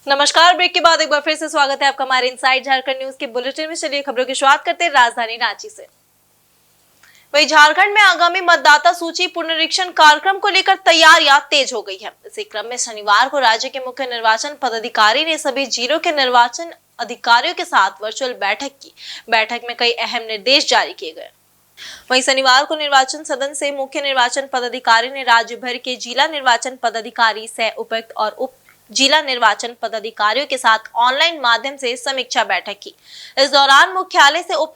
नमस्कार। ब्रेक के बाद एक बार फिर से स्वागत है आपका हमारे इनसाइड झारखंड न्यूज के बुलेटिन में। चलिए खबरों की शुरुआत करते हैं राजधानी रांची से। वहीं झारखंड में आगामी मतदाता सूची पुनरीक्षण कार्यक्रम को लेकर तैयारियां तेज हो गई है। इसी क्रम में शनिवार को राज्य के मुख्य निर्वाचन पदाधिकारी ने सभी जिलों के निर्वाचन अधिकारियों के साथ वर्चुअल बैठक की। बैठक में कई अहम निर्देश जारी किए गए। वहीं शनिवार को निर्वाचन सदन से मुख्य निर्वाचन पदाधिकारी ने राज्य भर के जिला निर्वाचन पदाधिकारी, सह उपायुक्त और उप जिला निर्वाचन पदाधिकारियों के साथ ऑनलाइन माध्यम से समीक्षा बैठक की। इस दौरान मुख्यालय से उप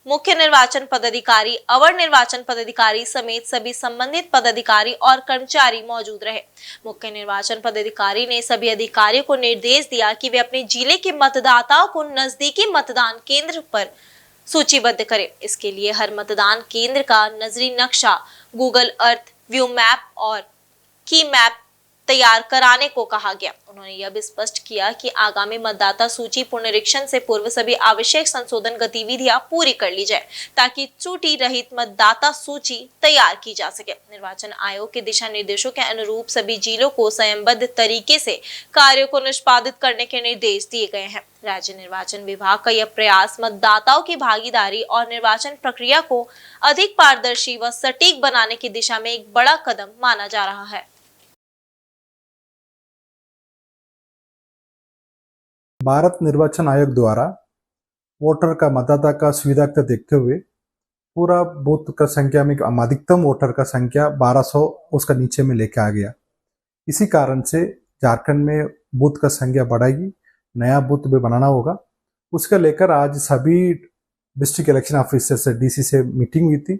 मुख्य निर्वाचन पदाधिकारी, अवर निर्वाचन पदाधिकारी समेत सभी संबंधित पदाधिकारी और कर्मचारी मौजूद रहे। मुख्य निर्वाचन पदाधिकारी ने सभी अधिकारियों को निर्देश दिया कि वे अपने जिले के मतदाताओं को नजदीकी मतदान केंद्र पर सूचीबद्ध करें। इसके लिए हर मतदान केंद्र का नजरी नक्शा, गूगल अर्थ, व्यू मैप और की मैप तैयार कराने को कहा गया। उन्होंने यह भी स्पष्ट किया कि आगामी मतदाता सूची पुनरीक्षण से पूर्व सभी आवश्यक संशोधन गतिविधियां पूरी कर ली जाए ताकि त्रुटि रहित मतदाता सूची तैयार की जा सके। निर्वाचन आयोग के दिशा निर्देशों के अनुरूप सभी जिलों को संयमबद्ध तरीके से कार्यों को निष्पादित करने के निर्देश दिए गए हैं। राज्य निर्वाचन विभाग का यह प्रयास मतदाताओं की भागीदारी और निर्वाचन प्रक्रिया को अधिक पारदर्शी व सटीक बनाने की दिशा में एक बड़ा कदम माना जा रहा है। भारत निर्वाचन आयोग द्वारा वोटर का मतदाता का सुविधा को देखते हुए पूरा बूथ का संख्या में अधिकतम वोटर का संख्या 1200 उसका नीचे में लेके आ गया। इसी कारण से झारखंड में बूथ का संख्या बढ़ाएगी, नया बूथ भी बनाना होगा। उसका लेकर आज सभी डिस्ट्रिक्ट इलेक्शन ऑफिसर से डीसी से मीटिंग हुई थी।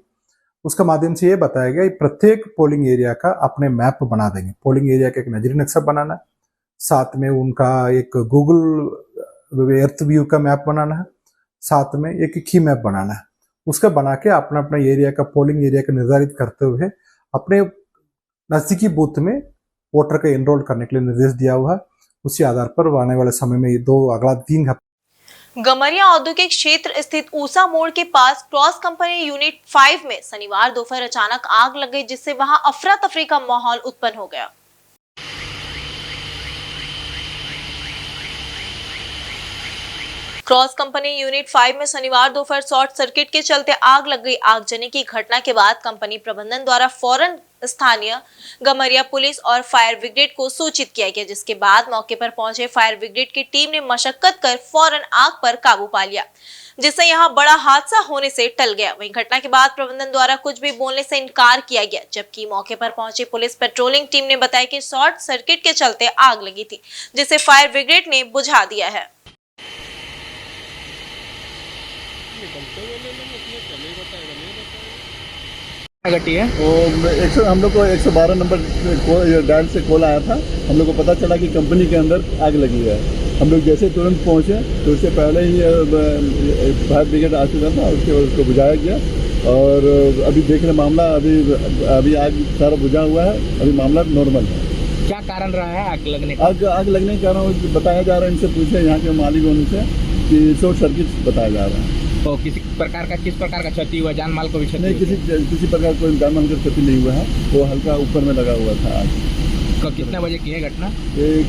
उसका माध्यम से ये बताया गया प्रत्येक पोलिंग एरिया का अपने मैप बना देंगे। पोलिंग एरिया का एक नजरी नक्शा बनाना है, साथ में उनका एक गूगल अर्थ व्यू का मैप बनाना है, साथ में एक की मैप बनाना है। उसका बना के अपना अपना एरिया का पोलिंग एरिया का निर्धारित करते हुए अपने नजदीकी बूथ में वोटर का एनरोल करने के लिए निर्देश दिया हुआ है। उसी आधार पर आने वाले समय में अगला 3 हफ्ते गमरिया औद्योगिक क्षेत्र स्थित ऊसा मोड़ के पास क्रॉस कंपनी यूनिट 5 में शनिवार दोपहर अचानक आग लग गई, जिससे वहां अफरा तफरी का माहौल उत्पन्न हो गया। क्रॉस कंपनी यूनिट 5 में शनिवार दोपहर शॉर्ट सर्किट के चलते आग लग गई। आगजनी की घटना के बाद कंपनी प्रबंधन द्वारा फौरन स्थानीय गमरिया पुलिस और फायर ब्रिगेड को सूचित किया गया, जिसके बाद मौके पर पहुंचे फायर ब्रिगेड की टीम ने मशक्कत कर फौरन आग पर काबू पा लिया, जिससे यहां बड़ा हादसा होने से टल गया। वहीं घटना के बाद प्रबंधन द्वारा कुछ भी बोलने से इनकार किया गया, जबकि मौके पर पहुंची पुलिस पेट्रोलिंग टीम ने बताया कि शॉर्ट सर्किट के चलते आग लगी थी, जिसे फायर ब्रिगेड ने बुझा दिया है। घटी है वो हम लोग को 112 नंबर डायल से कॉल आया था। हम लोग को पता चला कि कंपनी के अंदर आग लगी है। हम लोग जैसे तुरंत पहुंचे तो उससे पहले ही फायर ब्रिगेड आ चुका था, उसको बुझाया गया। और अभी देख रहे मामला अभी आग सारा बुझा हुआ है, अभी मामला नॉर्मल है। क्या कारण रहा है आग लगने का? आग लगने का कारण बताया जा रहा है, इनसे पूछे यहाँ के मालिक उनसे कि शॉर्ट सर्किट बताया जा रहा है। तो किस प्रकार का क्षति हुआ? जान माल को भी क्षति नहीं, किसी प्रकार कोई जान माल का क्षति नहीं हुआ है। वो हल्का ऊपर में लगा हुआ था आग। तो कितने बजे की है घटना?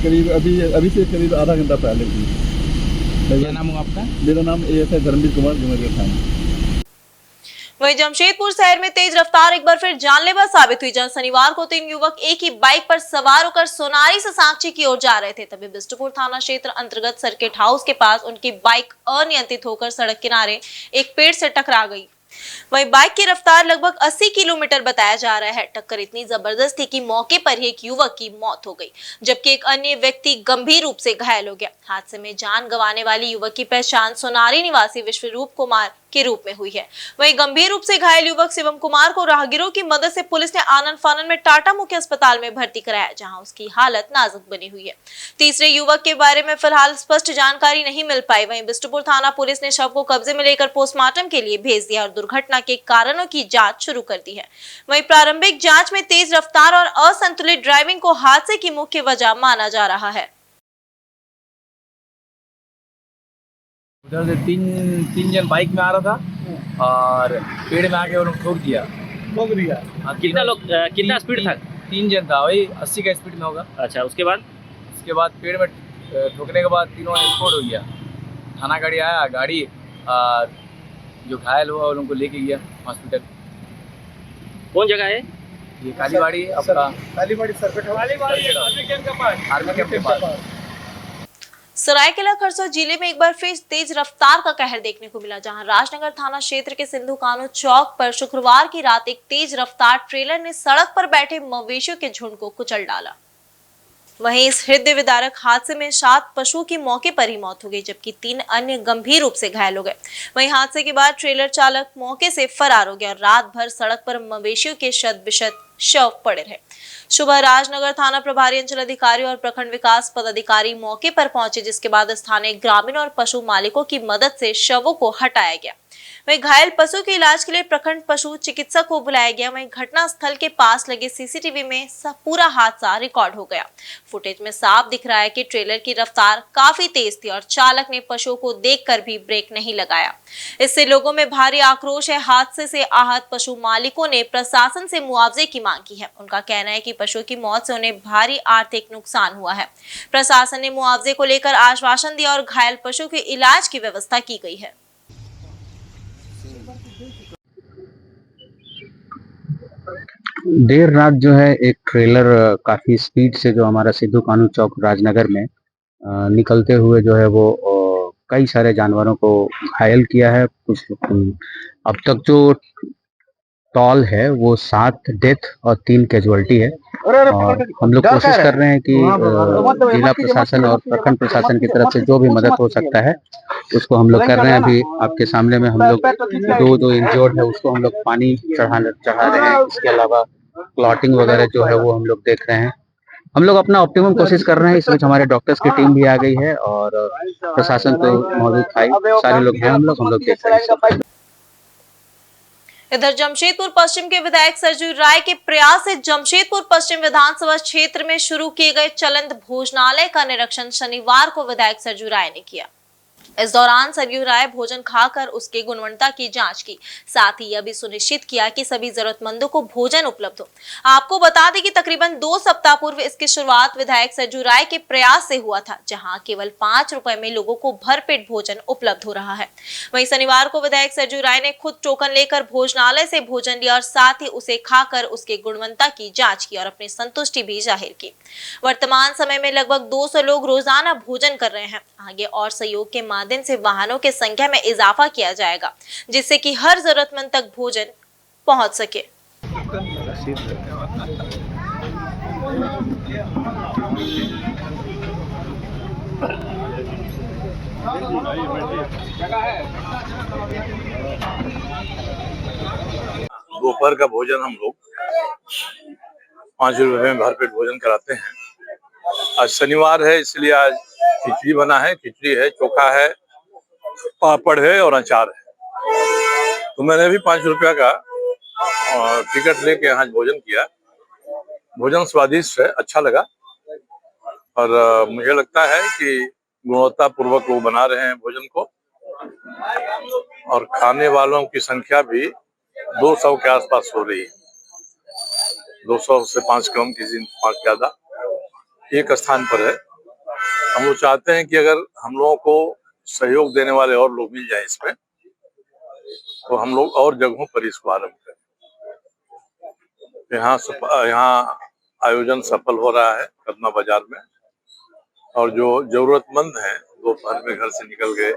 करीब अभी से करीब आधा घंटा पहले की। क्या नाम हुआ आपका? मेरा नाम ASI धर्मवीर कुमार गमरिया थाना। वहीं जमशेदपुर शहर में तेज रफ्तार एक बार फिर जानलेवा साबित हुई, जहां शनिवार को 3 युवक एक ही बाइक पर सवार होकर सोनारी से सांची की ओर जा रहे थे। तभी बिष्टुपुर थाना क्षेत्र अंतर्गत सर्किट हाउस के पास उनकी बाइक अनियंत्रित होकर सड़क किनारे एक पेड़ से टकरा गई। वहीं बाइक की रफ्तार लगभग 80 किलोमीटर बताया जा रहा है। टक्कर इतनी जबरदस्त थी कि मौके पर ही एक युवक की मौत हो गई, जबकि एक अन्य व्यक्ति गंभीर रूप से घायल हो गया। हादसे में जान गंवाने वाली युवक की पहचान सोनारी निवासी विश्वरूप कुमार के रूप में हुई है। वहीं गंभीर रूप से घायल युवक शिवम कुमार को राहगीरों की मदद से पुलिस ने आनन फानन में टाटा मुख्य अस्पताल में भर्ती कराया, जहां उसकी हालत नाजुक बनी हुई है। तीसरे युवक के बारे में फिलहाल स्पष्ट जानकारी नहीं मिल पाई। वहीं बिष्टुपुर थाना पुलिस ने शव को कब्जे में लेकर पोस्टमार्टम के लिए भेज दिया और दुर्घटना के कारणों की जांच शुरू कर दी है। वहीं प्रारंभिक जांच में तेज रफ्तार और असंतुलित ड्राइविंग को हादसे की मुख्य वजह माना जा रहा है। उधर से तीन जन बाइक में आ रहा था और पेड़ में आके उन्होंने ठोक दिया। कितना स्पीड था? 3 जन था, वही 80 का स्पीड में होगा। अच्छा, उसके बाद पेड़ में ठोकने के बाद तीनों स्फोट हो गया। थाना गाड़ी आया, गाड़ी जो घायल हुआ उनको लेके गया हॉस्पिटल। कौन जगह है? ये कालीबाड़ी आपका कालीबाड़ी सर्किट आर्मी कैंप के पास। सरायकेला खरसों जिले में एक बार फिर तेज रफ्तार का कहर देखने को मिला, जहां राजनगर थाना क्षेत्र के सिंधु कानू चौक पर शुक्रवार की रात एक तेज रफ्तार ट्रेलर ने सड़क पर बैठे मवेशियों के झुंड को कुचल डाला। वहीं इस हृदय विदारक हादसे में 7 पशुओं की मौके पर ही मौत हो गई, जबकि 3 अन्य गंभीर रूप से घायल हो गए। वहीं हादसे के बाद ट्रेलर चालक मौके से फरार हो गया और रात भर सड़क पर मवेशियों के शत बिशत शव पड़े रहे। सुबह राजनगर थाना प्रभारी अंचल अधिकारी और प्रखंड विकास पदाधिकारी मौके पर पहुंचे, जिसके बाद स्थानीय ग्रामीण और पशु मालिकों की मदद से शवों को हटाया गया। वहीं घायल पशु के इलाज के लिए प्रखंड पशु चिकित्सक को बुलाया गया। वहीं घटना स्थल के पास लगे सीसीटीवी में पूरा हादसा रिकॉर्ड हो गया। फुटेज में साफ दिख रहा है कि ट्रेलर की रफ्तार काफी तेज थी और चालक ने पशुओं को देखकर भी ब्रेक नहीं लगाया। इससे लोगों में भारी आक्रोश है। हादसे से आहत पशु मालिकों ने प्रशासन से मुआवजे की मांग की है। उनका कहना है कि पशुओं की मौत से उन्हें भारी आर्थिक नुकसान हुआ है। प्रशासन ने मुआवजे को लेकर आश्वासन दिया और घायल पशु के इलाज की व्यवस्था की गई है। देर रात जो है एक ट्रेलर काफी स्पीड से जो हमारा सिद्धू कानू चौक राजनगर में निकलते हुए जो है वो कई सारे जानवरों को घायल किया है। कुछ अब तक जो टॉल है वो 7 डेथ और 3 कैजुअलिटी है और हम लोग कोशिश कर रहे हैं कि जिला प्रशासन और प्रखंड प्रशासन की तरफ से जो भी मदद हो सकता है उसको हम लोग कर रहे हैं। अभी आपके सामने में हम लोग दो इंजर्ड है उसको हम लोग पानी चढ़ा रहे हैं। इसके अलावा क्लॉटिंग वगैरह जो है वो हम लोग देख रहे हैं। हम लोग अपना ऑप्टिमम कोशिश कर रहे हैं। इस बीच हमारे डॉक्टर्स की टीम भी आ गई है और प्रशासन तो मौजूद था, सारे लोग हैं, हम लोग देख रहे हैं। इधर जमशेदपुर पश्चिम के विधायक सरजू राय के प्रयास से जमशेदपुर पश्चिम विधानसभा क्षेत्र में शुरू किए गए चलंत भोजनालय का निरीक्षण शनिवार को विधायक सरजू राय ने किया। इस दौरान सरयू राय भोजन खाकर उसकी गुणवत्ता की जांच की, साथ ही यह भी सुनिश्चित किया कि सभी जरूरतमंदों को भोजन उपलब्ध हो। आपको बता दें कि तकरीबन 2 सप्ताह पूर्व इसकी शुरुआत विधायक सरजू राय के प्रयास से हुआ था, जहां केवल 5 रुपए में लोगों को भरपेट भोजन उपलब्ध हो रहा है। वहीं शनिवार को विधायक सरजू राय ने खुद टोकन लेकर भोजनालय से भोजन लिया और साथ ही उसे खाकर उसकी गुणवत्ता की जाँच की और अपनी संतुष्टि भी जाहिर की। वर्तमान समय में लगभग 200 लोग रोजाना भोजन कर रहे हैं। आगे और सहयोग के माध्यम से वाहनों की संख्या में इजाफा किया जाएगा, जिससे कि हर जरूरतमंद तक भोजन पहुंच सके। दोपहर का भोजन हम लोग 5 रुपए में भरपेट भोजन कराते हैं। आज शनिवार है इसलिए आज खिचड़ी बना है, खिचड़ी है, चोखा है, पापड़ है और अचार है। तो मैंने भी 5 रुपया का टिकट लेके यहाँ भोजन किया। भोजन स्वादिष्ट है, अच्छा लगा और मुझे लगता है कि गुणवत्ता पूर्वक वो बना रहे हैं भोजन को और खाने वालों की संख्या भी 200 के आसपास हो रही है। 200 से 5 कम, किसी 5 ज्यादा, एक स्थान पर है। हम लोग चाहते हैं कि अगर हम लोगों को सहयोग देने वाले और लोग मिल जाए इसमें, तो हम लोग और जगहों पर इसको आरम्भ करें। यहाँ आयोजन सफल हो रहा है कदमा बाजार में और जो जरूरतमंद हैं दोपहर में घर से निकल गए,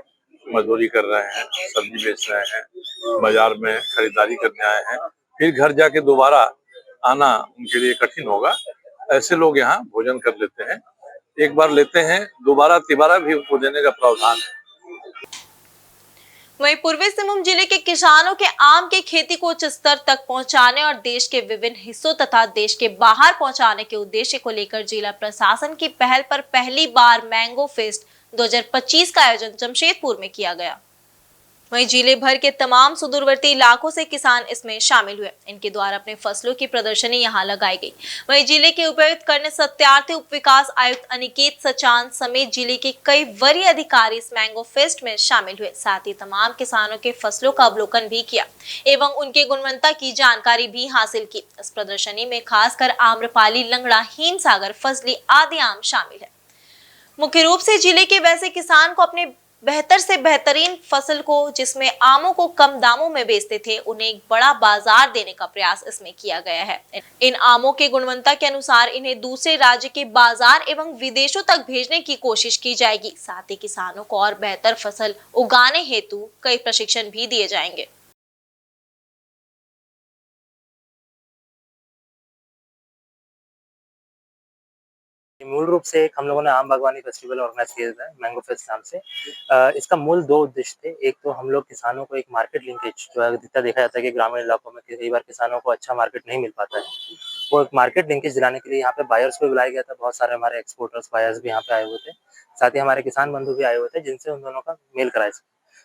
मजदूरी कर रहे हैं, सब्जी बेच रहे हैं, बाजार में खरीदारी करने आए हैं, फिर घर जाके दोबारा आना उनके लिए कठिन होगा। ऐसे लोग यहाँ भोजन कर लेते हैं, एक बार लेते हैं, दोबारा तिबारा भी उनको देने का प्रावधान है। वहीं पूर्वी सिंहभूम जिले के किसानों के आम की खेती को उच्च स्तर तक पहुंचाने और देश के विभिन्न हिस्सों तथा देश के बाहर पहुंचाने के उद्देश्य को लेकर जिला प्रशासन की पहल पर पहली बार मैंगो फेस्ट 2025 का आयोजन जमशेदपुर में किया गया। वहीं जिले भर के तमाम सुदूरवर्ती इलाकों से किसान इसमें शामिल हुए। इनके द्वारा अपने फसलों की प्रदर्शनी यहां लगाई गई। वहीं जिले के उपायुक्त कर्ण सत्यार्थी, उप विकास आयुक्त अनिकेत सचान समेत जिले के कई वरीय अधिकारी इस मैंगो फेस्ट में शामिल हुए। साथ ही तमाम किसानों के फसलों का अवलोकन भी किया एवं उनके गुणवत्ता की जानकारी भी हासिल की। इस प्रदर्शनी में खासकर आम्रपाली, लंगड़ा, हिमसागर, फजली आदि आम शामिल है। मुख्य रूप से जिले के वैसे किसान को अपने बेहतर से बेहतरीन फसल को, जिसमें आमों को कम दामों में बेचते थे, उन्हें एक बड़ा बाजार देने का प्रयास इसमें किया गया है। इन आमों के गुणवत्ता के अनुसार इन्हें दूसरे राज्य के बाजार एवं विदेशों तक भेजने की कोशिश की जाएगी। साथ ही किसानों को और बेहतर फसल उगाने हेतु कई प्रशिक्षण भी दिए जाएंगे। मूल रूप से एक हम लोगों ने आम बागवानी फेस्टिवल ऑर्गेनाइज किया था, मैंगो फेस्ट नाम से। इसका मूल दो उद्देश्य थे। एक तो हम लोग किसानों को एक मार्केट लिंकेज, जो अधिकतर देखा जाता है कि ग्रामीण इलाकों में कई बार किसानों को अच्छा मार्केट नहीं मिल पाता है, वो एक मार्केट लिंकेज दिलाने के लिए यहाँ पे बायर्स को बुलाया गया था। बहुत सारे हमारे एक्सपोर्टर्स बायर्स भी यहाँ पे आए हुए थे, साथ ही हमारे किसान बंधु भी आए हुए थे, जिनसे उन दोनों का मेल कराया।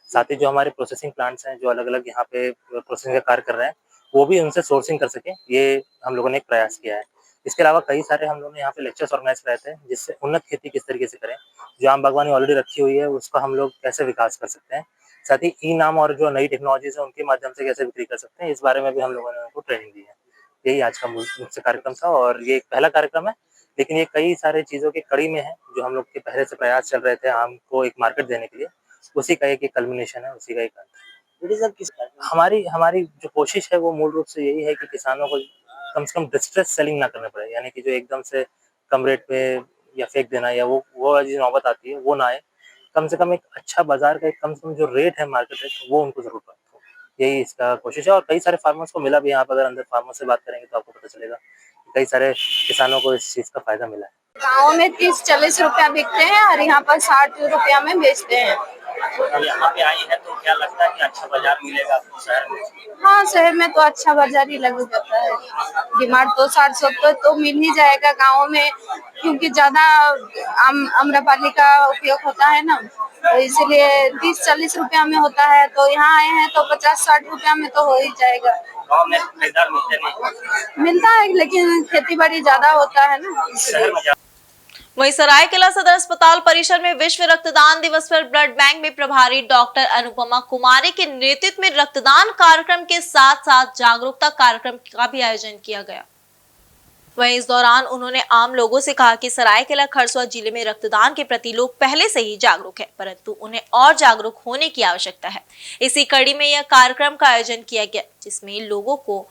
साथ ही जो हमारे प्रोसेसिंग प्लांट्स हैं, जो अलग अलग यहाँ पे प्रोसेसिंग का कार्य कर रहे हैं, वो भी उनसे सोर्सिंग कर सके, ये हम लोगों ने एक प्रयास किया है। इसके अलावा कई सारे हम लोग ने यहाँ पे लेक्चर्स ऑर्गेनाइज कराए थे, जिससे उन्नत खेती किस तरीके से करें, जो आम बागवानी ऑलरेडी रखी हुई है उसका हम लोग कैसे विकास कर सकते हैं, साथ ही ई नाम और जो नई टेक्नोलॉजीज है उनके माध्यम से कैसे बिक्री कर सकते हैं, इस बारे में भी हम लोगों ने उनको ट्रेनिंग दी है। यही आज का मुख्य कार्यक्रम था और ये एक पहला कार्यक्रम है, लेकिन ये कई सारे चीज़ों की कड़ी में है जो हम लोग के पहले से प्रयास चल रहे थे आम को एक मार्केट देने के लिए, उसी का एक कल्मिनेशन है, उसी का एक अंत है। हमारी जो कोशिश है वो मूल रूप से यही है कि किसानों को कम से कम डिस्ट्रेस सेलिंग ना करना पड़े, यानी कि जो एकदम से कम रेट पे या फेंक देना या वो वाली नौबत आती है वो ना आए। कम से कम एक अच्छा बाजार का एक कम से कम जो रेट है, मार्केट रेट, वो उनको जरूर प्राप्त हो, यही इसका कोशिश है। और कई सारे फार्मर्स को मिला भी यहाँ पर, अगर अंदर फार्मर से बात करेंगे तो आपको पता चलेगा कई सारे किसानों को इस चीज का फायदा मिला है। गाँव में 30-40 रुपया बिकते हैं और यहाँ पर 60 रुपया में बेचते हैं। यहाँ पे आई है तो क्या लगता है कि अच्छा बाजार मिलेगा आपको शहर में? हाँ, शहर में तो अच्छा बाजार ही लग जाता है। डिमांड तो 60-70 तो मिल ही जाएगा गाँव में, क्योंकि ज्यादा आम्रपाली का उपयोग होता है ना, तो इसलिए 30-40 रुपया में होता है। तो यहाँ आए हैं तो 50-60 रुपया में तो हो ही जाएगा। गाँव में खरीदार मिलते नहीं? मिलता है, लेकिन खेती बाड़ी ज्यादा होता है ना। वहीं सरायकेला सदर अस्पताल परिसर में विश्व रक्तदान दिवस पर ब्लड बैंक में प्रभारी डॉक्टर अनुपमा कुमारी के नेतृत्व में रक्तदान कार्यक्रम के साथ साथ जागरूकता कार्यक्रम का भी आयोजन किया गया। वहीं इस दौरान उन्होंने आम लोगों से कहा कि सरायकेला खरसुआ जिले में रक्तदान के प्रति लोग पहले से ही जागरूक है, परंतु उन्हें और जागरूक होने की आवश्यकता है। इसी कड़ी में यह कार्यक्रम का आयोजन किया गया, जिसमें लोगों को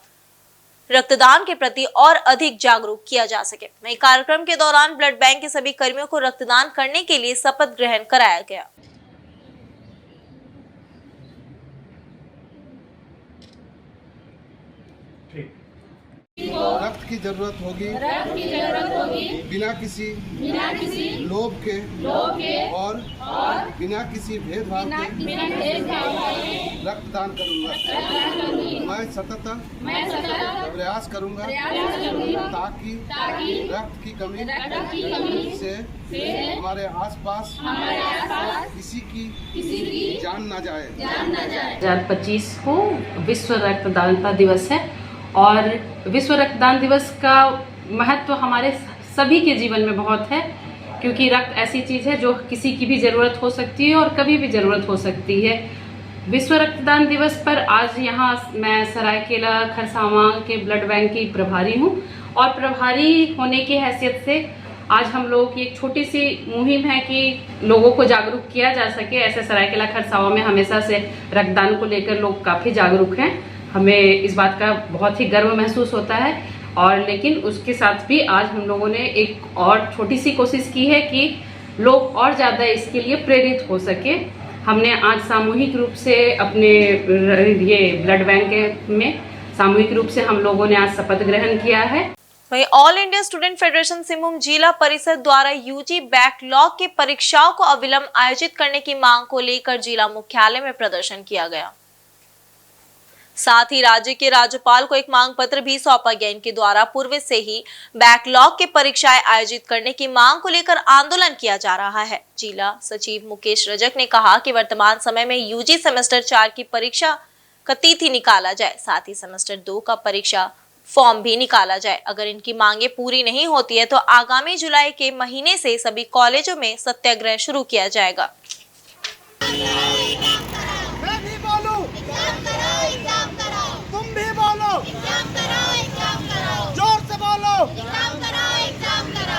रक्तदान के प्रति और अधिक जागरूक किया जा सके। वहीं कार्यक्रम के दौरान ब्लड बैंक के सभी कर्मियों को रक्तदान करने के लिए शपथ ग्रहण कराया गया। रक्त की जरूरत होगी बिना किसी लोभ के और बिना किसी भेदभाव के रक्तदान करूंगा। मैं सतत प्रयास करूंगा ताकि रक्त की कमी से हमारे आसपास किसी की जान ना जाए। 2025 को विश्व रक्तदाता दिवस है और विश्व रक्तदान दिवस का महत्व हमारे सभी के जीवन में बहुत है, क्योंकि रक्त ऐसी चीज़ है जो किसी की भी ज़रूरत हो सकती है और कभी भी ज़रूरत हो सकती है। विश्व रक्तदान दिवस पर आज यहाँ मैं सरायकेला खरसावां के ब्लड बैंक की प्रभारी हूँ और प्रभारी होने की हैसियत से आज हम लोगों की एक छोटी सी मुहिम है कि लोगों को जागरूक किया जा सके। ऐसे सरायकेला खरसावां में हमेशा से रक्तदान को लेकर लोग काफ़ी जागरूक हैं, हमें इस बात का बहुत ही गर्व महसूस होता है। और लेकिन उसके साथ भी आज हम लोगों ने एक और छोटी सी कोशिश की है कि लोग और ज़्यादा इसके लिए प्रेरित हो सके। हमने आज सामूहिक रूप से अपने ये ब्लड बैंक में सामूहिक रूप से हम लोगों ने आज शपथ ग्रहण किया है। वहीं ऑल इंडिया स्टूडेंट फेडरेशन सिमुम जिला परिषद द्वारा यूजी बैकलॉग की परीक्षाओं को अविलंब आयोजित करने की मांग को लेकर जिला मुख्यालय में प्रदर्शन किया गया। साथ ही राज्य के राज्यपाल को एक मांग पत्र भी सौंपा गया। इनके द्वारा पूर्व से ही बैकलॉग की परीक्षाएं आयोजित करने की मांग को लेकर आंदोलन किया जा रहा है। जिला सचिव मुकेश रजक ने कहा कि वर्तमान समय में यूजी सेमेस्टर 4 की परीक्षा का तिथि निकाला जाए, साथ ही सेमेस्टर 2 का परीक्षा फॉर्म भी निकाला जाए। अगर इनकी मांगे पूरी नहीं होती है तो आगामी जुलाई के महीने से सभी कॉलेजों में सत्याग्रह शुरू किया जाएगा। तुम भी बोलो, जोर से बोलो।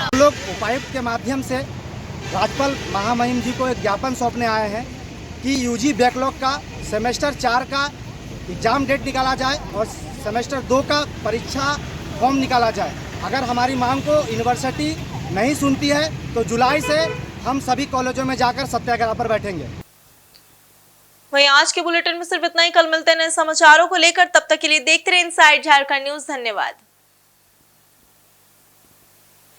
हम लोग उपायुक्त के माध्यम से राज्यपाल महामहिम जी को एक ज्ञापन सौंपने आए हैं कि यूजी बैकलॉग का सेमेस्टर 4 का एग्ज़ाम डेट निकाला जाए और सेमेस्टर 2 का परीक्षा फॉर्म निकाला जाए। अगर हमारी मांग को यूनिवर्सिटी नहीं सुनती है तो जुलाई से हम सभी कॉलेजों में जाकर सत्याग्रह पर बैठेंगे। वहीं आज के बुलेटिन में सिर्फ इतना ही। कल मिलते हैं नए समाचारों को लेकर, तब तक के लिए देखते रहे इनसाइड झारखंड न्यूज। धन्यवाद।